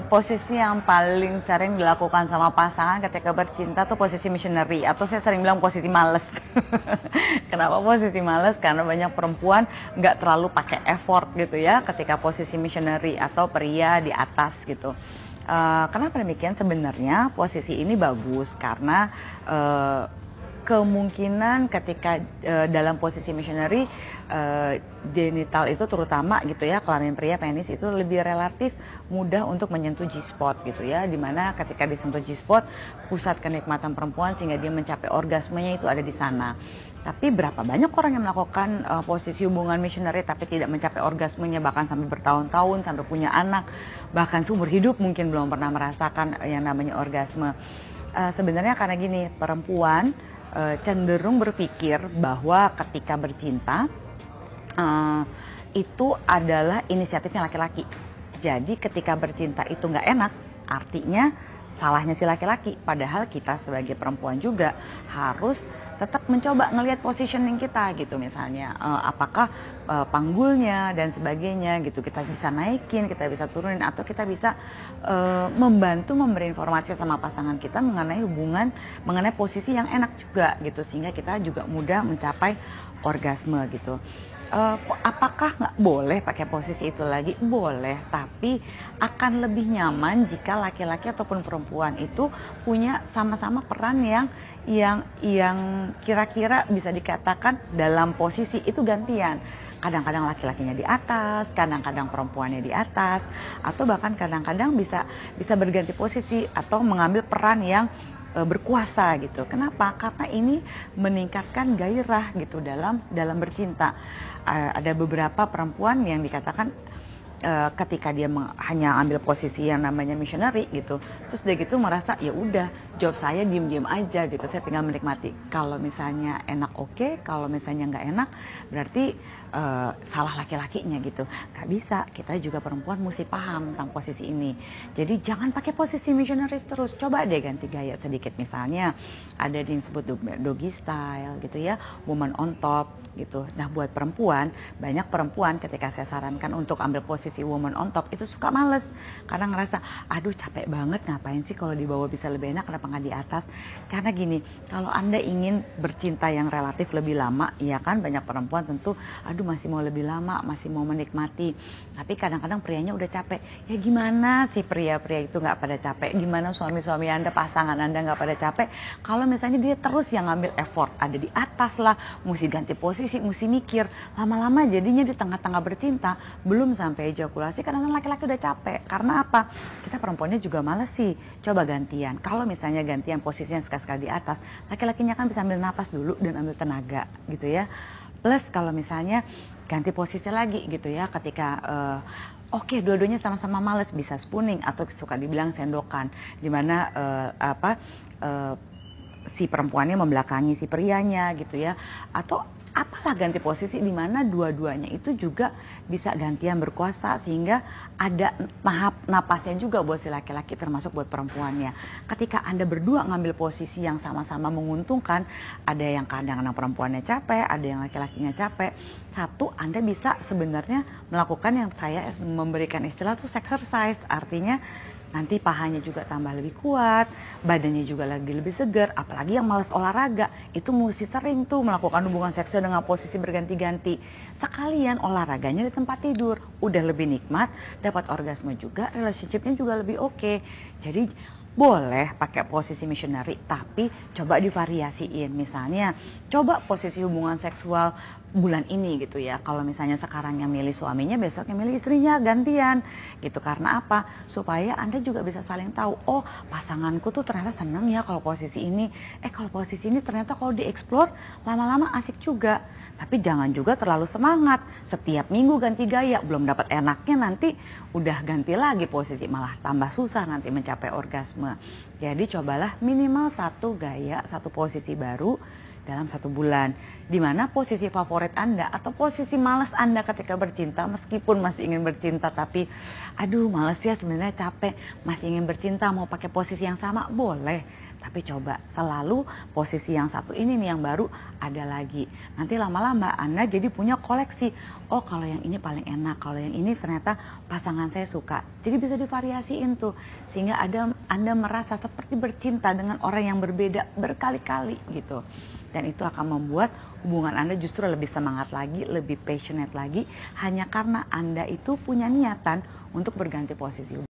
Posisi yang paling sering dilakukan sama pasangan ketika bercinta tuh posisi missionary, atau saya sering bilang posisi males. Kenapa posisi males? Karena banyak perempuan nggak terlalu pakai effort gitu ya ketika posisi missionary atau pria di atas gitu. Kenapa demikian? Sebenarnya posisi ini bagus karena uh, kemungkinan ketika dalam posisi missionary, genital itu terutama gitu ya, kelamin pria, penis itu lebih relatif mudah untuk menyentuh G-spot gitu ya, dimana ketika disentuh G-spot, pusat kenikmatan perempuan sehingga dia mencapai orgasmenya itu ada di sana. Tapi berapa banyak orang yang melakukan posisi hubungan missionary tapi tidak mencapai orgasmenya, bahkan sampai bertahun-tahun, sampai punya anak, bahkan seumur hidup mungkin belum pernah merasakan yang namanya orgasme. Sebenarnya karena gini, perempuan cenderung berpikir bahwa ketika bercinta itu adalah inisiatifnya laki-laki. Jadi ketika bercinta itu nggak enak, artinya salahnya si laki-laki. Padahal kita sebagai perempuan juga harus tetap mencoba ngelihat positioning kita gitu, misalnya apakah panggulnya dan sebagainya gitu kita bisa naikin, kita bisa turunin, atau kita bisa membantu memberi informasi sama pasangan kita mengenai hubungan, mengenai posisi yang enak juga gitu, sehingga kita juga mudah mencapai orgasme gitu. Apakah nggak boleh pakai posisi itu lagi? Boleh, tapi akan lebih nyaman jika laki-laki ataupun perempuan itu punya sama-sama peran yang kira-kira bisa dikatakan dalam posisi itu gantian. Kadang-kadang laki-lakinya di atas, kadang-kadang perempuannya di atas, atau bahkan kadang-kadang bisa berganti posisi atau mengambil peran yang berkuasa gitu. Kenapa? Karena ini meningkatkan gairah gitu dalam bercinta. Ada beberapa perempuan yang dikatakan ketika dia hanya ambil posisi yang namanya missionary gitu, terus dia gitu merasa ya udah, job saya diem-diem aja gitu, saya tinggal menikmati. Kalau misalnya enak oke, kalau misalnya nggak enak berarti salah laki-lakinya gitu. Nggak bisa, kita juga perempuan mesti paham tentang posisi ini. Jadi jangan pakai posisi missionaries terus, coba deh ganti gaya sedikit. Misalnya ada yang disebut doggy style gitu ya, woman on top gitu. Nah buat perempuan, banyak perempuan ketika saya sarankan untuk ambil posisi woman on top itu suka males, karena ngerasa aduh capek banget, ngapain sih kalau di bawah bisa lebih enak, kenapa nggak di atas. Karena gini, kalau Anda ingin bercinta yang relatif lebih lama, ya kan, banyak perempuan tentu aduh masih mau lebih lama, masih mau menikmati, tapi kadang-kadang prianya udah capek. Ya gimana sih pria-pria itu nggak pada capek, gimana suami-suami Anda, pasangan Anda nggak pada capek kalau misalnya dia terus yang ngambil effort, ada di atas lah, mesti ganti posisi, mesti mikir, lama-lama jadinya di tengah-tengah bercinta belum sampai ejakulasi kadang-kadang laki-laki udah capek. Karena apa? Kita perempuannya juga males sih. Coba gantian, kalau misalnya gantian posisinya sekali-sekali di atas, laki-lakinya kan bisa ambil napas dulu dan ambil tenaga gitu ya. Plus kalau misalnya ganti posisi lagi gitu ya, ketika oke, dua-duanya sama-sama males, bisa spooning atau suka dibilang sendokan, dimana si perempuannya membelakangi si prianya gitu ya, atau apalah ganti posisi di mana dua-duanya itu juga bisa gantian berkuasa, sehingga ada napasnya juga buat si laki-laki termasuk buat perempuannya. Ketika Anda berdua ngambil posisi yang sama-sama menguntungkan, ada yang kadang-kadang perempuannya capek, ada yang laki-lakinya capek. Satu, Anda bisa sebenarnya melakukan yang saya memberikan istilah tuh exercise, artinya nanti pahanya juga tambah lebih kuat, badannya juga lagi lebih segar. Apalagi yang malas olahraga, itu mesti sering tuh melakukan hubungan seksual dengan posisi berganti-ganti. Sekalian olahraganya di tempat tidur, udah lebih nikmat, dapat orgasme juga, relationship-nya juga lebih oke. Jadi boleh pakai posisi missionary, tapi coba divariasiin. Misalnya, coba posisi hubungan seksual bulan ini gitu ya. Kalau misalnya sekarang yang milih suaminya, besok yang milih istrinya, gantian gitu. Karena apa? Supaya Anda juga bisa saling tahu, oh pasanganku tuh ternyata seneng ya kalau posisi ini. Kalau posisi ini ternyata kalau dieksplor lama-lama asik juga. Tapi jangan juga terlalu semangat. Setiap minggu ganti gaya, belum dapat enaknya nanti udah ganti lagi posisi, malah tambah susah nanti mencapai orgasme. Jadi cobalah minimal satu gaya, satu posisi baru dalam 1 bulan. Dimana posisi favorit Anda atau posisi malas Anda ketika bercinta, meskipun masih ingin bercinta tapi aduh males ya sebenarnya, capek, masih ingin bercinta, mau pakai posisi yang sama, boleh. Tapi coba selalu posisi yang satu ini nih yang baru ada lagi. Nanti lama-lama Anda jadi punya koleksi. Oh kalau yang ini paling enak, kalau yang ini ternyata pasangan saya suka. Jadi bisa divariasiin tuh. Sehingga Anda merasa seperti bercinta dengan orang yang berbeda berkali-kali gitu. Dan itu akan membuat hubungan Anda justru lebih semangat lagi, lebih passionate lagi. Hanya karena Anda itu punya niatan untuk berganti posisi.